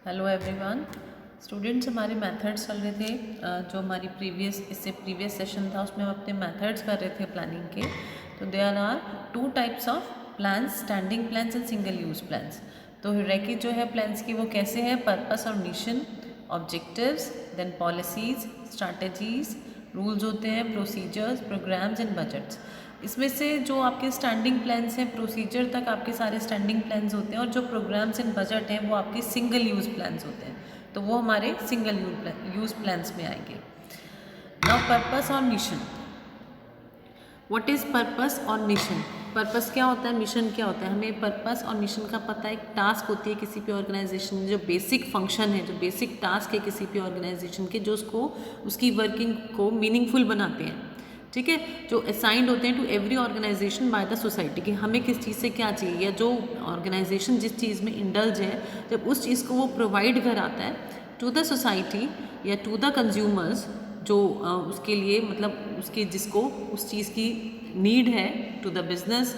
Hello everyone students, हमारे methods चल रहे थे जो हमारी प्रीवियस सेशन था उसमें हम अपने मेथड्स कर रहे थे प्लानिंग के। तो there are two types of plans, standing plans and single use plans. तो हियरार्की जो है प्लान्स की वो कैसे है, पर्पस और mission, objectives, then policies, strategies, rules होते हैं, प्रोसीजर्स, प्रोग्राम्स एंड बजट्स। इसमें से जो आपके स्टैंडिंग प्लान्स हैं, प्रोसीजर तक आपके सारे स्टैंडिंग प्लान्स होते हैं, और जो प्रोग्राम्स एंड बजट हैं वो आपके सिंगल यूज़ प्लान्स होते हैं। तो वो हमारे सिंगल यूज़ प्लान्स में आएंगे। नाउ पर्पस और मिशन। व्हाट इज़ पर्पस और मिशन? पर्पस क्या होता है, मिशन क्या होता है? हमें पर्पस और मिशन का पता है। एक टास्क होती है किसी भी ऑर्गेनाइजेशन में, जो बेसिक फंक्शन है, जो बेसिक टास्क है किसी भी ऑर्गेनाइजेशन के, जो उसको उसकी वर्किंग को मीनिंगफुल बनाते हैं। ठीक है, जो असाइंड होते हैं to every organisation by the society कि हमें किस चीज़ से क्या चाहिए, या जो ऑर्गेनाइजेशन जिस चीज़ में इंडल्ज है, जब उस चीज़ को वो प्रोवाइड कराता है टू द सोसाइटी या टू द कंज्यूमर्स, जो उसके लिए मतलब उसके जिसको उस चीज़ की नीड है, टू द बिजनेस।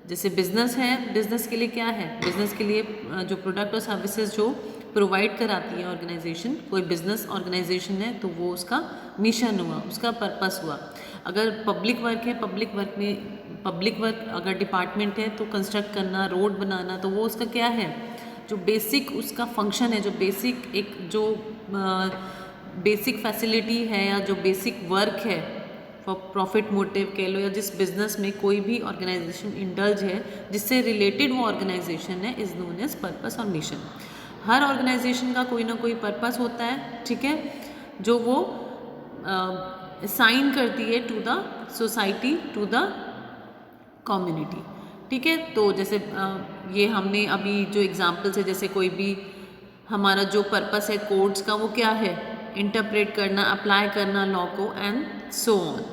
जैसे बिजनेस है, बिजनेस के लिए क्या है, बिजनेस के लिए जो प्रोडक्ट और सर्विसेज जो प्रोवाइड कराती है ऑर्गेनाइजेशन, कोई बिजनेस ऑर्गेनाइजेशन है, तो वो उसका मिशन हुआ, उसका पर्पस हुआ। अगर पब्लिक वर्क है, पब्लिक वर्क अगर डिपार्टमेंट है तो कंस्ट्रक्ट करना, रोड बनाना, तो वो उसका क्या है, जो बेसिक उसका फंक्शन है, जो बेसिक एक जो बेसिक फैसिलिटी है या जो बेसिक वर्क है फॉर प्रॉफिट मोटिव कह लो, या जिस बिजनेस में कोई भी ऑर्गेनाइजेशन इंडल्ज है, जिससे रिलेटेड वो ऑर्गेनाइजेशन है, इज नोन एज पर्पस और मिशन। हर ऑर्गेनाइजेशन का कोई ना कोई पर्पस होता है, ठीक है, जो वो साइन करती है to the society, to the community. ठीक है, तो जैसे ये हमने अभी जो एग्जाम्पल्स है, जैसे कोई भी हमारा जो पर्पस है कोड्स का, वो क्या है, इंटरप्रेट करना, अप्लाई करना लॉ को, एंड सो ऑन।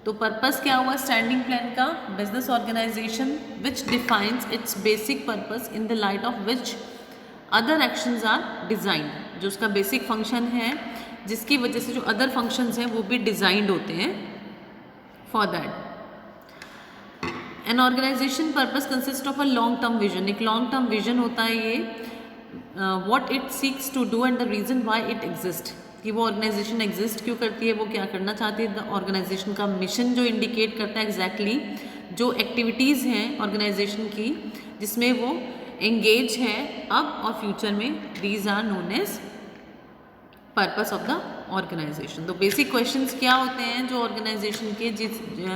तो पर्पस क्या हुआ स्टैंडिंग प्लान का, business organisation which defines its basic purpose in the light of which other actions are design. जो उसका बेसिक फंक्शन है, जिसकी वजह से जो अदर फंक्शंस हैं वो भी डिजाइंड होते हैं for that. An organisation purpose consist of a long term vision. एक लॉन्ग टर्म विजन होता है ये, what it seeks to do and the reason why it exist, कि वो ऑर्गेनाइजेशन एग्जिस्ट क्यों करती है, वो क्या करना चाहती है। द ऑर्गेनाइजेशन का मिशन जो इंडिकेट करता है एग्जैक्टली जो एक्टिविटीज़ हैं ऑर्गेनाइजेशन की जिसमें वो एंगेज है अब और फ्यूचर में, these are known as purpose of the organisation. तो बेसिक क्वेश्चंस क्या होते हैं जो ऑर्गेनाइजेशन के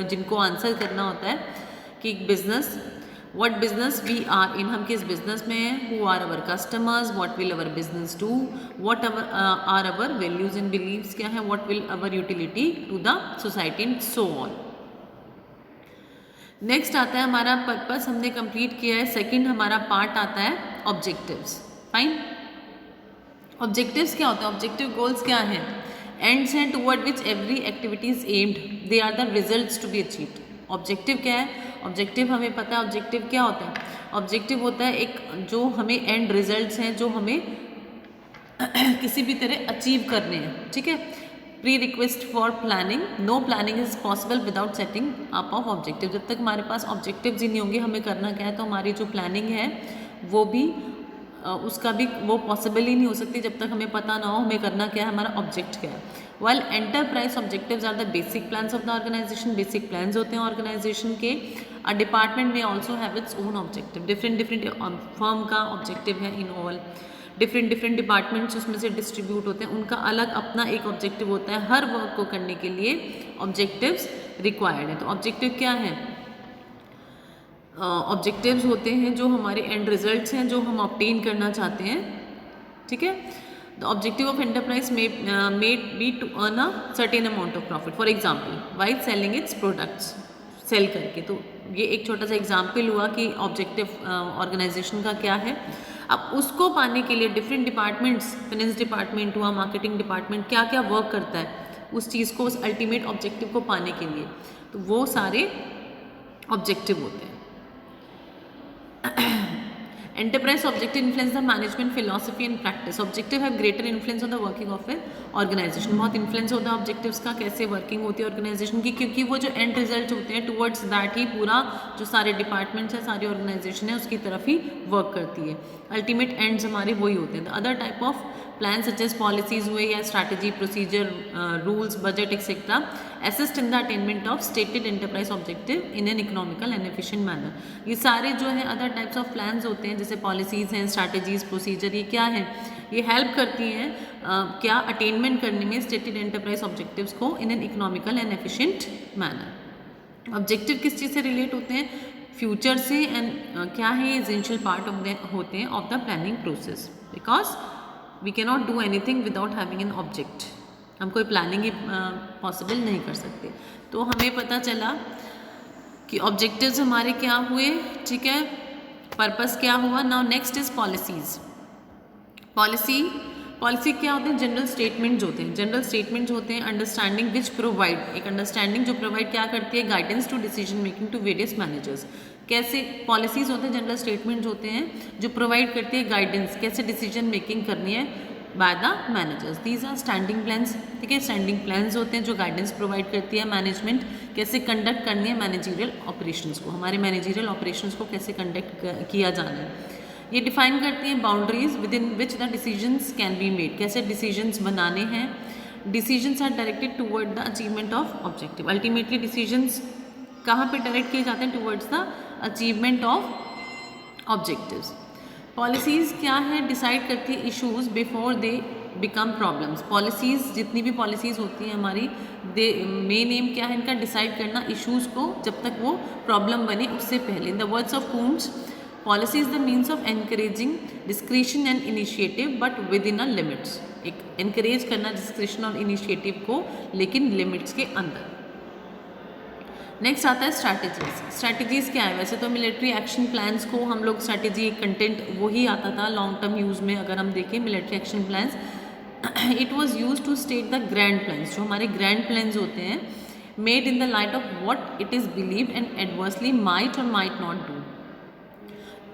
जिनको आंसर करना होता है कि business, what business we are in, हम किस बिजनेस में हैं, who are our customers, what will our business do, what are our values and beliefs क्या है, what will our utility to the society and so on. Next आता है हमारा purpose, हमने कंप्लीट किया है। सेकंड हमारा पार्ट आता है ऑब्जेक्टिव्स। फाइन, ऑब्जेक्टिव्स क्या होता है, ऑब्जेक्टिव गोल्स क्या हैं, एंड्स हैं toward which every activity is aimed, they are the results to be achieved. Objective क्या है, ऑब्जेक्टिव हमें पता है ऑब्जेक्टिव क्या होता है। ऑब्जेक्टिव होता है एक जो हमें एंड रिजल्ट्स हैं जो हमें किसी भी तरह अचीव करने हैं। ठीक है, pre request for planning, no planning is possible without setting up of objective. जब तक हमारे पास ऑब्जेक्टिव्स ही नहीं होंगे हमें करना क्या है, तो हमारी जो प्लानिंग है वो भी उसका भी वो पॉसिबल ही नहीं हो सकती जब तक हमें पता ना हो हमें करना क्या है, हमारा ऑब्जेक्ट क्या है। While enterprise objectives are the basic plans of the organisation, basic plans होते हैं ऑर्गेनाइजेशन के। अ डिपार्टमेंट में also have its own objective, different different firm का ऑब्जेक्टिव है in all, different different departments उसमें से डिस्ट्रीब्यूट होते हैं, उनका अलग अपना एक ऑब्जेक्टिव होता है। हर वर्क को करने के लिए ऑब्जेक्टिव्स रिक्वायर्ड है। तो ऑब्जेक्टिव क्या है, ऑब्जेक्टिव्स होते हैं जो हमारे एंड रिजल्ट्स हैं जो हम ऑब्टेन करना चाहते हैं। ठीक है, the objective of enterprise may be to earn a certain amount of profit, for example while selling its products, sale करके। तो ये एक छोटा सा एग्जाम्पल हुआ कि ऑब्जेक्टिव ऑर्गेनाइजेशन का क्या है। अब उसको पाने के लिए डिफरेंट डिपार्टमेंट्स, फाइनेंस डिपार्टमेंट हुआ, मार्केटिंग डिपार्टमेंट, क्या क्या वर्क करता है उस चीज़ को, उस अल्टीमेट ऑब्जेक्टिव को पाने के लिए, तो वो सारे ऑब्जेक्टिव होते हैं। Enterprise objective influence the management philosophy and practice. Objective have greater influence on the working of an organization. बहुत influence होता है objectives का, कैसे working होती है organization की, क्योंकि वो जो end result होते हैं towards that ही पूरा जो सारे departments है, सारी organization है, उसकी तरफ ही work करती है. Ultimate ends हमारे वही होते हैं. The other type of plans such as policies हुए या strategy, procedure, rules, budget etc. assist in the attainment of stated enterprise objective in an economical and efficient manner. ये सारे जो है other types of plans होते हैं, जैसे policies हैं, strategies, procedure, ये क्या है, ये help करती हैं क्या attainment करने में stated enterprise objectives को in an economical and efficient manner. Objective किस चीज़ से relate होते हैं, फ्यूचर से, एंड क्या है एसेंशियल पार्ट ऑफ द होते हैं of the planning process, because we can not do anything without having an object. हम कोई प्लानिंग ही पॉसिबल नहीं कर सकते. तो हमें पता चला कि ऑब्जेक्टिव्स हमारे क्या हुए, ठीक है, पर्पस क्या हुआ. Now next is policies. Policy क्या होते हैं, जनरल स्टेटमेंट्स होते हैं. जनरल स्टेटमेंट्स होते हैं अंडरस्टैंडिंग विच प्रोवाइड, एक अंडरस्टैंडिंग जो प्रोवाइड क्या करती है, guidance to decision making to various managers. कैसे पॉलिसीज होते हैं, जनरल स्टेटमेंट्स होते हैं जो प्रोवाइड करती है गाइडेंस, कैसे डिसीजन मेकिंग करनी है by the managers. These are standing plans, ठीक है. स्टैंडिंग प्लान्स होते हैं जो गाइडेंस प्रोवाइड करती है मैनेजमेंट कैसे कंडक्ट करनी है मैनेजरियल ऑपरेशंस को, हमारे मैनेजरियल ऑपरेशंस को कैसे कंडक्ट किया जाना है. ये डिफाइन करती हैं boundaries within which the decisions can be made, कैसे डिसीजंस बनाने हैं. Decisions are directed toward the achievement of objective. Ultimately decisions कहाँ पे डायरेक्ट किए जाते हैं, towards the achievement of objectives. Policies क्या है, डिसाइड करती है issues before they become problems. Policies जितनी भी पॉलिसीज़ होती हैं हमारी, दे मेन एम क्या है इनका, डिसाइड करना इशूज़ को जब तक वो प्रॉब्लम बने उससे पहले. In the words of Coons, policy is the means of encouraging discretion and initiative but with in a limits. एक एनकरेज करना डिस्क्रिशन और इनिशिएटिव को, लेकिन लिमिट्स के अंदर. नेक्स्ट आता है स्ट्रैटेजीज. स्ट्रैटेजीज क्या है, वैसे तो मिलिट्री एक्शन प्लान्स को हम लोग स्ट्रैटेजी कंटेंट वही आता था लॉन्ग टर्म यूज़ में. अगर हम देखें military action plans, it was use to state the grand plans, जो हमारे ग्रैंड प्लान्स होते हैं, made in the light of what it is believed and adversely might और माइट नॉट डू.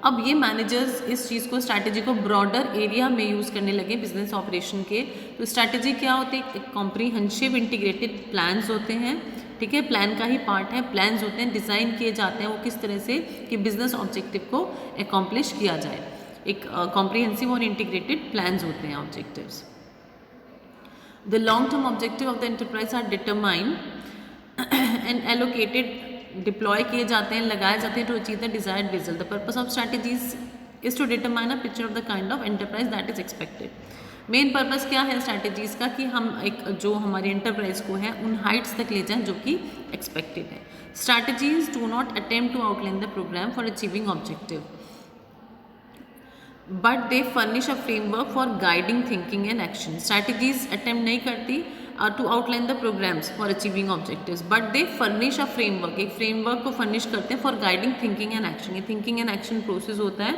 अब ये मैनेजर्स इस चीज़ को, स्ट्रैटेजी को ब्रॉडर एरिया में यूज़ करने लगे बिजनेस ऑपरेशन के. तो स्ट्रैटेजी क्या होती है, एक कॉम्प्रीहेंसिव इंटीग्रेटेड प्लान्स होते हैं, ठीक है, प्लान का ही पार्ट है. प्लान्स होते हैं, डिज़ाइन किए जाते हैं वो किस तरह से कि बिजनेस ऑब्जेक्टिव को एकम्प्लिश किया जाए. एक कॉम्प्रीहेंसिव और इंटीग्रेटेड प्लान्स होते हैं objectives. The long term objective of the enterprise are determined and allocated, deploy किए जाते हैं, लगाए जाते हैं to achieve the desired result. The purpose of strategies is to determine a picture of the kind of enterprise that is expected. Main purpose क्या है strategies का, कि हम एक जो हमारे एंटरप्राइज को है उन हाइट्स तक ले जाएं जो कि एक्सपेक्टेड है. Strategies do not attempt to outline the programme for achieving objective, but they furnish a framework for guiding thinking and action. Strategies attempt नहीं करती to outline the programmes for achieving objectives, but they furnish a framework, एक framework को furnish करते हैं for guiding thinking and action. ये thinking and action process होता है,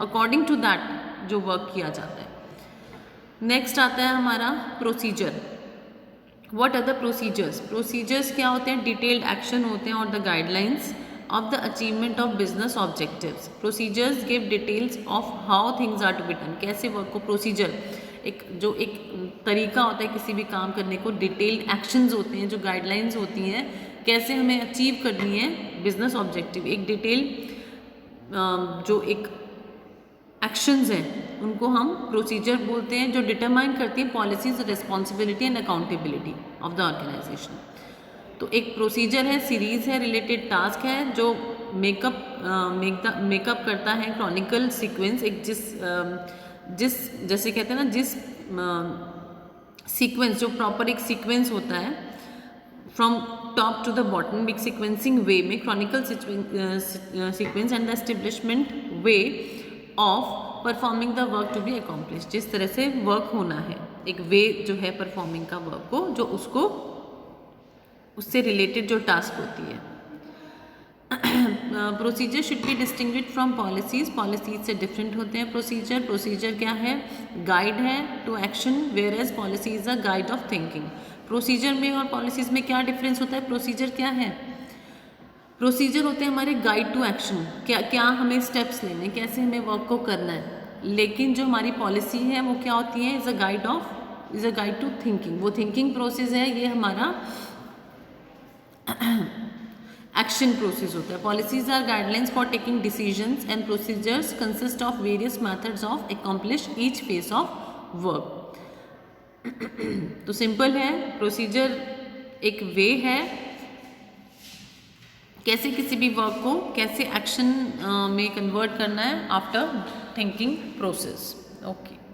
according to that जो वर्क किया जाता है. नेक्स्ट आता है हमारा procedure. What are the procedures. Procedures क्या होते हैं, डिटेल्ड एक्शन होते हैं और the guidelines of the achievement of business objectives. Procedures give details of how things are to be done. कैसे वर्क को, प्रोसीजर एक जो एक तरीका होता है किसी भी काम करने को, डिटेल्ड एक्शंस होते हैं, जो गाइडलाइंस होती हैं कैसे हमें अचीव करनी है बिजनेस ऑब्जेक्टिव. एक डिटेल जो एक एक्शंस हैं उनको हम प्रोसीजर बोलते हैं, जो डिटरमाइन करती हैं policies, responsibility and accountability of the organisation. तो एक प्रोसीजर है, सीरीज़ है, रिलेटेड टास्क है जो मेकअप करता है क्रॉनिकल सीक्वेंस. एक जिस जैसे कहते हैं ना, जिस सीक्वेंस जो प्रॉपर एक सीक्वेंस होता है from top to the bottom, एक सीक्वेंसिंग वे में chronicle sequence and the establishment way of performing the work to be accomplish. जिस तरह से वर्क होना है, एक वे जो है परफॉर्मिंग का वर्क को, जो उसको उससे रिलेटेड जो टास्क होती है. Procedure should be distinguished from policies. Policies से डिफरेंट होते हैं प्रोसीजर. प्रोसीजर क्या है, गाइड है to action, where as policy is a guide of thinking. Procedure में और पॉलिसीज में क्या डिफरेंस होता है. प्रोसीजर क्या है, प्रोसीजर होते हैं हमारे गाइड टू एक्शन, क्या क्या हमें स्टेप्स लेने, कैसे हमें वर्क को करना है। लेकिन जो हमारी पॉलिसी है वो क्या होती है, is a guide to thinking. वो थिंकिंग प्रोसेस है, ये हमारा एक्शन प्रोसेस होता है। Policies are guidelines for taking decisions and procedures consist of various methods of accomplish each phase of work. तो सिंपल है, प्रोसीजर एक वे है कैसे किसी भी वर्क को कैसे एक्शन में कन्वर्ट करना है आफ्टर थिंकिंग प्रोसेस। ओके।